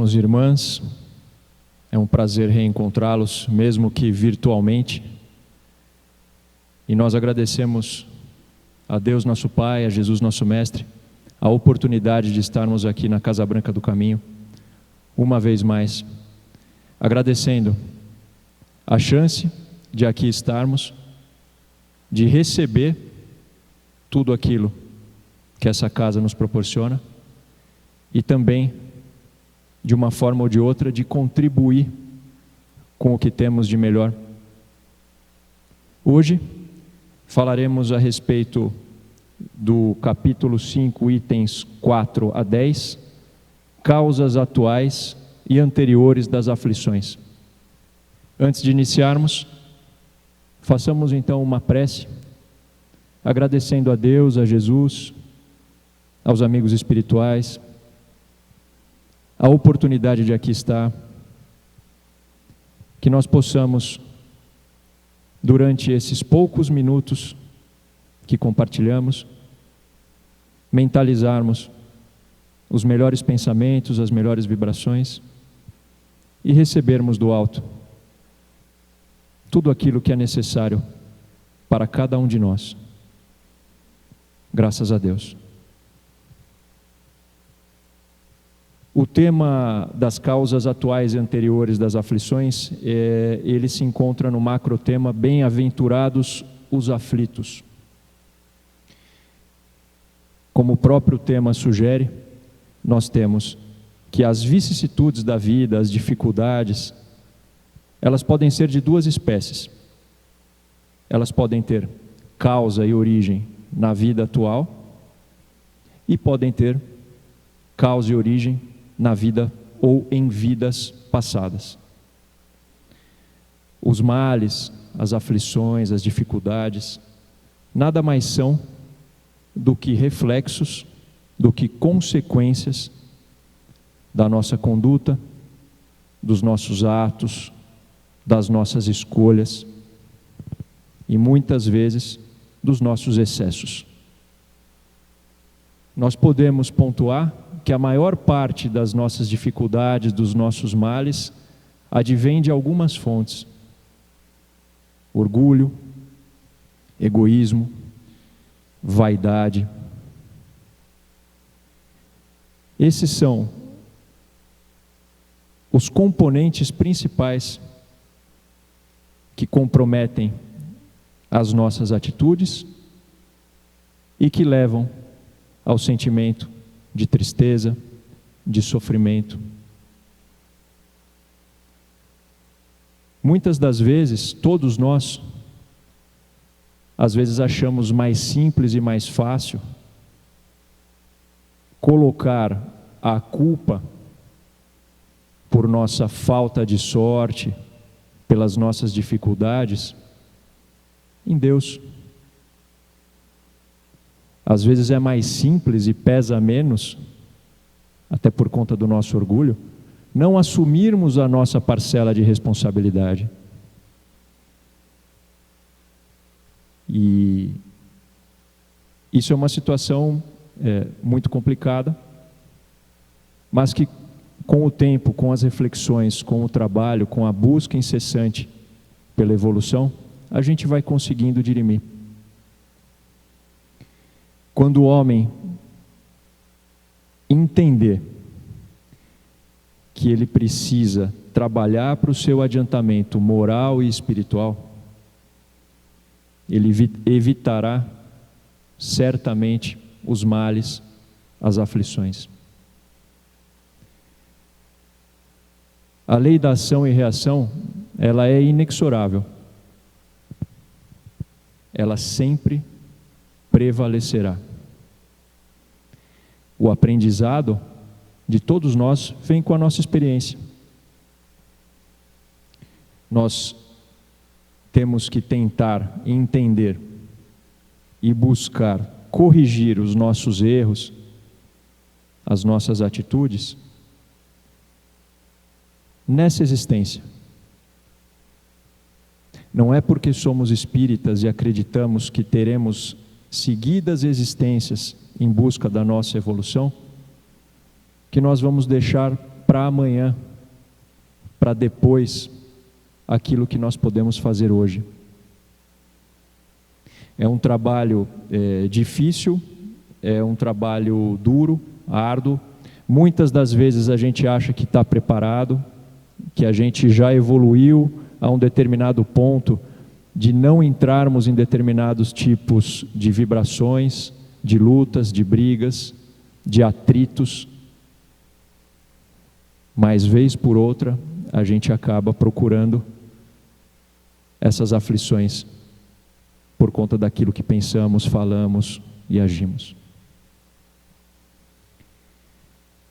irmãos e irmãs, é um prazer reencontrá-los, mesmo que virtualmente. E nós agradecemos a Deus nosso Pai, a Jesus nosso Mestre, a oportunidade de estarmos aqui na Casa Branca do Caminho, uma vez mais, agradecendo a chance de aqui estarmos, de receber tudo aquilo que essa casa nos proporciona e também, de uma forma ou de outra, de contribuir com o que temos de melhor. Hoje falaremos a respeito do capítulo 5, itens 4 a 10, causas atuais e anteriores das aflições. Antes de iniciarmos, façamos então uma prece, agradecendo a Deus, a Jesus, aos amigos espirituais, a oportunidade de aqui estar, que nós possamos, durante esses poucos minutos que compartilhamos, mentalizarmos os melhores pensamentos, as melhores vibrações e recebermos do alto tudo aquilo que é necessário para cada um de nós. Graças a Deus. O tema das causas atuais e anteriores das aflições, ele se encontra no macrotema Bem-aventurados os aflitos. Como o próprio tema sugere, nós temos que as vicissitudes da vida, as dificuldades, elas podem ser de duas espécies. Elas podem ter causa e origem na vida atual e podem ter causa e origem na vida ou em vidas passadas. Os males, as aflições, as dificuldades, nada mais são do que reflexos, do que consequências da nossa conduta, dos nossos atos, das nossas escolhas e muitas vezes dos nossos excessos. Nós podemos pontuar que a maior parte das nossas dificuldades, dos nossos males, advém de algumas fontes: orgulho, egoísmo, vaidade. Esses são os componentes principais que comprometem as nossas atitudes e que levam ao sentimento de tristeza, de sofrimento. Muitas das vezes, todos nós, às vezes achamos mais simples e mais fácil colocar a culpa por nossa falta de sorte, pelas nossas dificuldades, em Deus. Às vezes é mais simples e pesa menos, até por conta do nosso orgulho, não assumirmos a nossa parcela de responsabilidade. E isso é uma situação muito complicada, mas que com o tempo, com as reflexões, com o trabalho, com a busca incessante pela evolução, a gente vai conseguindo dirimir. Quando o homem entender que ele precisa trabalhar para o seu adiantamento moral e espiritual, ele evitará certamente os males, as aflições. A lei da ação e reação, ela é inexorável. Ela sempre prevalecerá. O aprendizado de todos nós vem com a nossa experiência. Nós temos que tentar entender e buscar corrigir os nossos erros, as nossas atitudes, nessa existência. Não é porque somos espíritas e acreditamos que teremos seguidas existências em busca da nossa evolução que nós vamos deixar para amanhã, para depois, aquilo que nós podemos fazer hoje. É um trabalho difícil, é um trabalho duro, árduo. Muitas das vezes a gente acha que está preparado, que a gente já evoluiu a um determinado ponto de não entrarmos em determinados tipos de vibrações, de lutas, de brigas, de atritos. Mas, vez por outra, a gente acaba procurando essas aflições por conta daquilo que pensamos, falamos e agimos.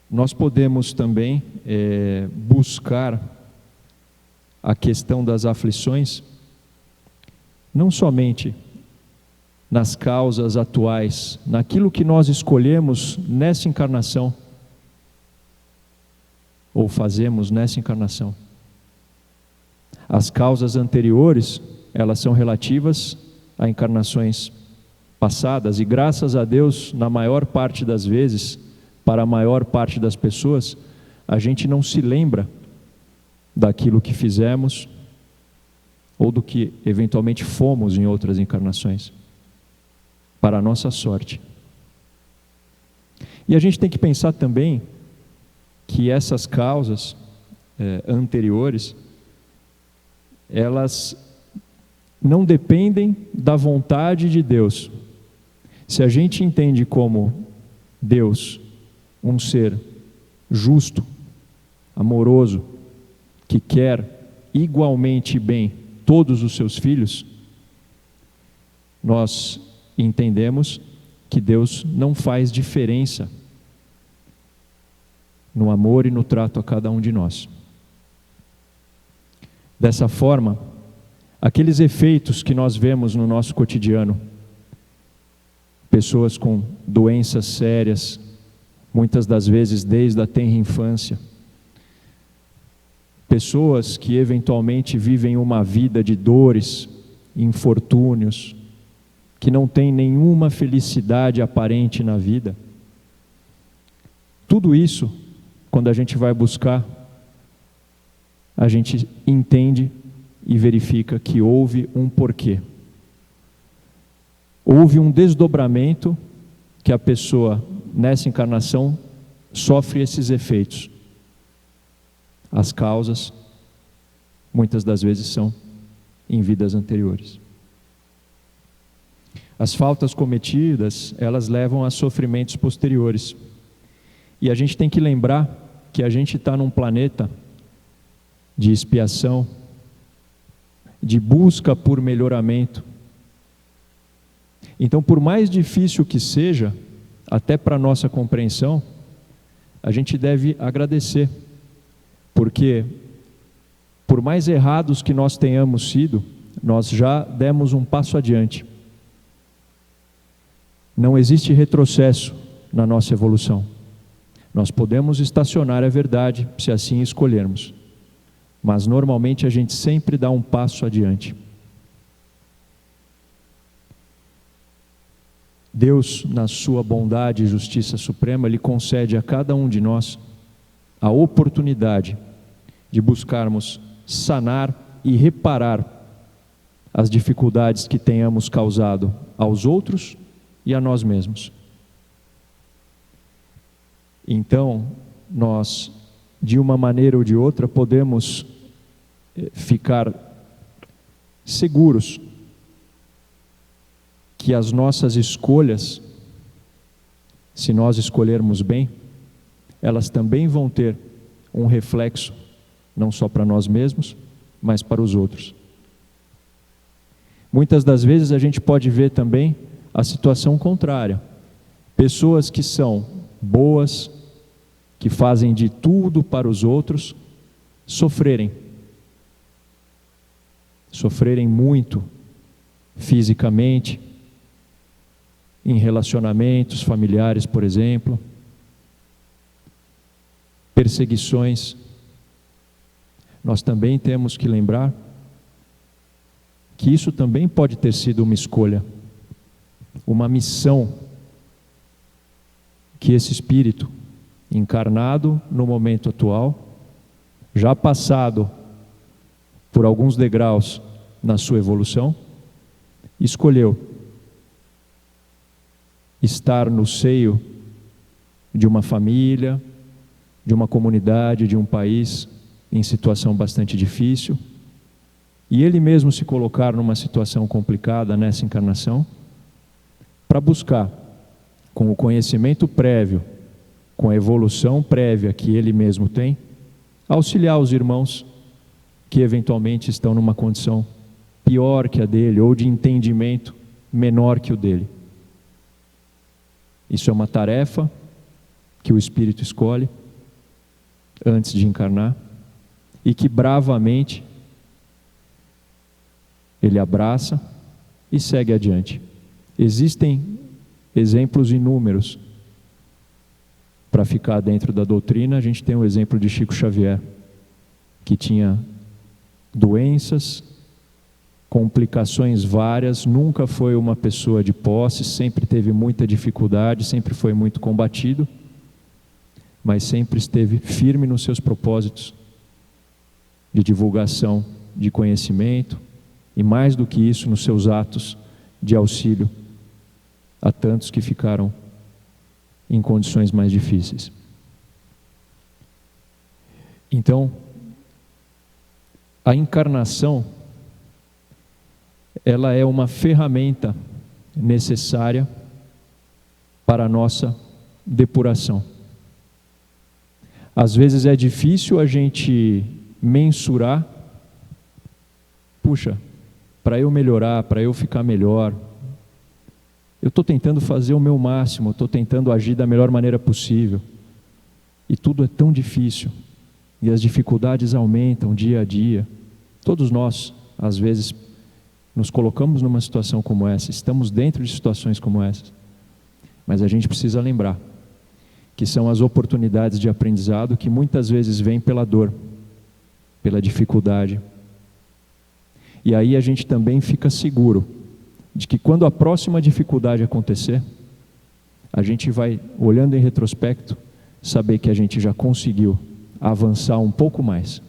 Nós podemos também buscar a questão das aflições não somente nas causas atuais, naquilo que nós escolhemos nessa encarnação, ou fazemos nessa encarnação. As causas anteriores, elas são relativas a encarnações passadas, e graças a Deus, na maior parte das vezes, para a maior parte das pessoas, a gente não se lembra daquilo que fizemos, ou do que eventualmente fomos em outras encarnações, para a nossa sorte. E a gente tem que pensar também que essas causas anteriores, elas não dependem da vontade de Deus. Se a gente entende como Deus um ser justo, amoroso, que quer igualmente bem todos os seus filhos, nós entendemos que Deus não faz diferença no amor e no trato a cada um de nós. Dessa forma, aqueles efeitos que nós vemos no nosso cotidiano, pessoas com doenças sérias, muitas das vezes desde a tenra infância, pessoas que eventualmente vivem uma vida de dores, infortúnios, que não têm nenhuma felicidade aparente na vida. Tudo isso, quando a gente vai buscar, a gente entende e verifica que houve um porquê. Houve um desdobramento que a pessoa, nessa encarnação, sofre esses efeitos. As causas, muitas das vezes, são em vidas anteriores. As faltas cometidas, elas levam a sofrimentos posteriores. E a gente tem que lembrar que a gente está num planeta de expiação, de busca por melhoramento. Então, por mais difícil que seja, até para a nossa compreensão, a gente deve agradecer. Porque, por mais errados que nós tenhamos sido, nós já demos um passo adiante. Não existe retrocesso na nossa evolução. Nós podemos estacionar, é verdade, se assim escolhermos. Mas, normalmente, a gente sempre dá um passo adiante. Deus, na sua bondade e justiça suprema, Ele concede a cada um de nós a oportunidade de buscarmos sanar e reparar as dificuldades que tenhamos causado aos outros e a nós mesmos. Então, nós, de uma maneira ou de outra, podemos ficar seguros que as nossas escolhas, se nós escolhermos bem, elas também vão ter um reflexo, não só para nós mesmos, mas para os outros. Muitas das vezes a gente pode ver também a situação contrária. Pessoas que são boas, que fazem de tudo para os outros, sofrerem muito fisicamente, em relacionamentos familiares, por exemplo, perseguições. Nós também temos que lembrar que isso também pode ter sido uma escolha, uma missão que esse espírito encarnado no momento atual, já passado por alguns degraus na sua evolução, escolheu estar no seio de uma família, de uma comunidade, de um país em situação bastante difícil, e ele mesmo se colocar numa situação complicada nessa encarnação, para buscar, com o conhecimento prévio, com a evolução prévia que ele mesmo tem, auxiliar os irmãos que eventualmente estão numa condição pior que a dele, ou de entendimento menor que o dele. Isso é uma tarefa que o Espírito escolhe antes de encarnar, e que bravamente ele abraça e segue adiante. Existem exemplos inúmeros. Para ficar dentro da doutrina, a gente tem o exemplo de Chico Xavier, que tinha doenças, complicações várias, nunca foi uma pessoa de posse, sempre teve muita dificuldade, sempre foi muito combatido, mas sempre esteve firme nos seus propósitos de divulgação de conhecimento, e mais do que isso, nos seus atos de auxílio a tantos que ficaram em condições mais difíceis. Então, a encarnação, ela é uma ferramenta necessária para a nossa depuração. Às vezes é difícil a gente mensurar, puxa, para eu melhorar, para eu ficar melhor, eu estou tentando fazer o meu máximo, estou tentando agir da melhor maneira possível, e tudo é tão difícil, e as dificuldades aumentam dia a dia. Todos nós, às vezes, nos colocamos numa situação como essa, estamos dentro de situações como essas, mas a gente precisa lembrar que são as oportunidades de aprendizado que muitas vezes vêm pela dor, pela dificuldade. E aí a gente também fica seguro de que quando a próxima dificuldade acontecer, a gente vai, olhando em retrospecto, saber que a gente já conseguiu avançar um pouco mais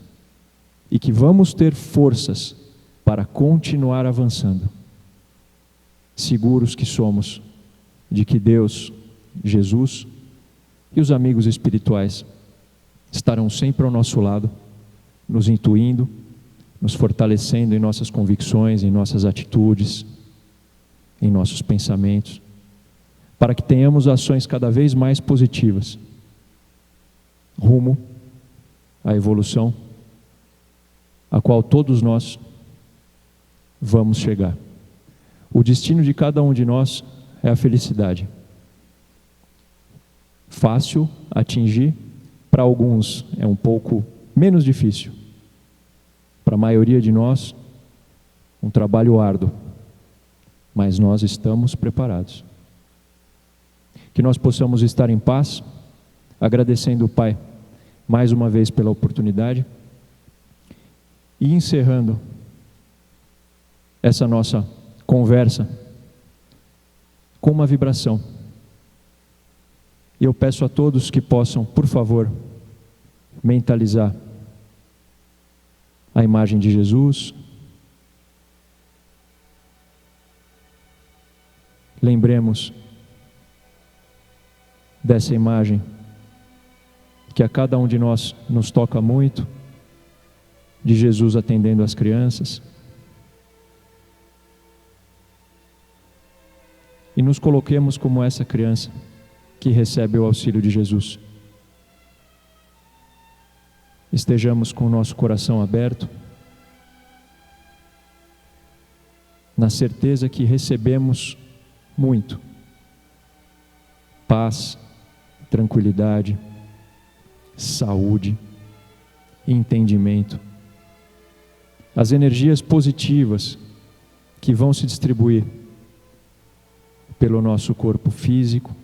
e que vamos ter forças para continuar avançando, seguros que somos de que Deus, Jesus e os amigos espirituais estarão sempre ao nosso lado, nos intuindo, nos fortalecendo em nossas convicções, em nossas atitudes, em nossos pensamentos, para que tenhamos ações cada vez mais positivas, rumo à evolução, a qual todos nós vamos chegar. O destino de cada um de nós é a felicidade. Fácil atingir, para alguns é um pouco menos difícil. Para a maioria de nós, um trabalho árduo, mas nós estamos preparados. Que nós possamos estar em paz, agradecendo o Pai mais uma vez pela oportunidade e encerrando essa nossa conversa com uma vibração. E eu peço a todos que possam, por favor, mentalizar a imagem de Jesus. Lembremos dessa imagem que a cada um de nós nos toca muito, de Jesus atendendo as crianças. E nos coloquemos como essa criança que recebe o auxílio de Jesus. Estejamos com o nosso coração aberto, na certeza que recebemos muito paz, tranquilidade, saúde, entendimento, as energias positivas que vão se distribuir pelo nosso corpo físico,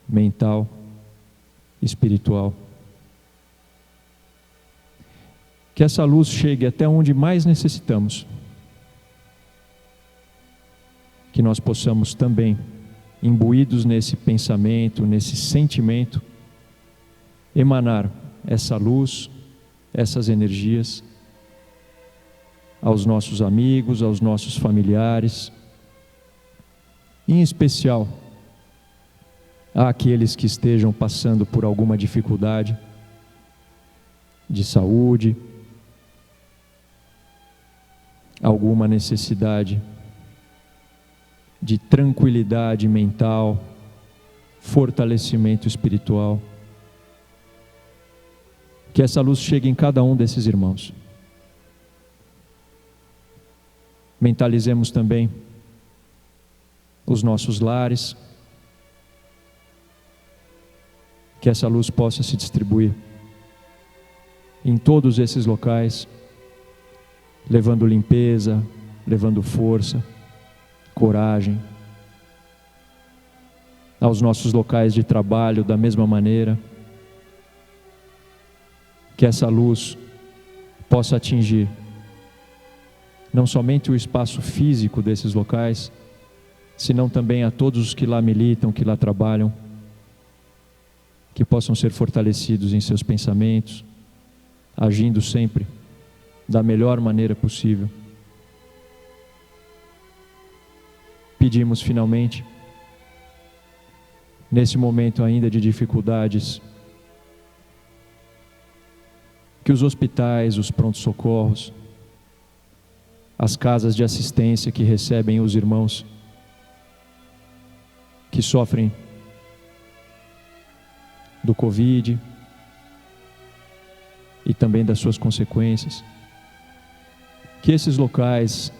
mental, espiritual. Que essa luz chegue até onde mais necessitamos. Que nós possamos também, imbuídos nesse pensamento, nesse sentimento, emanar essa luz, essas energias aos nossos amigos, aos nossos familiares, em especial àqueles que estejam passando por alguma dificuldade de saúde, alguma necessidade de tranquilidade mental, fortalecimento espiritual. Que essa luz chegue em cada um desses irmãos. Mentalizemos também os nossos lares, que essa luz possa se distribuir em todos esses locais, levando limpeza, levando força, coragem. Aos nossos locais de trabalho da mesma maneira. Que essa luz possa atingir não somente o espaço físico desses locais, senão também a todos os que lá militam, que lá trabalham, que possam ser fortalecidos em seus pensamentos, agindo sempre da melhor maneira possível. Pedimos finalmente, nesse momento ainda de dificuldades, que os hospitais, os prontos-socorros, as casas de assistência que recebem os irmãos que sofrem do Covid e também das suas consequências, que esses locais,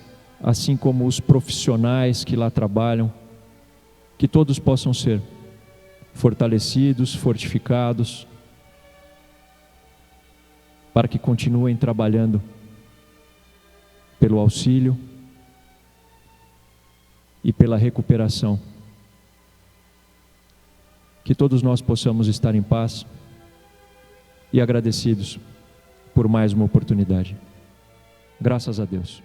assim como os profissionais que lá trabalham, que todos possam ser fortalecidos, fortificados, para que continuem trabalhando pelo auxílio e pela recuperação. Que todos nós possamos estar em paz e agradecidos por mais uma oportunidade. Graças a Deus.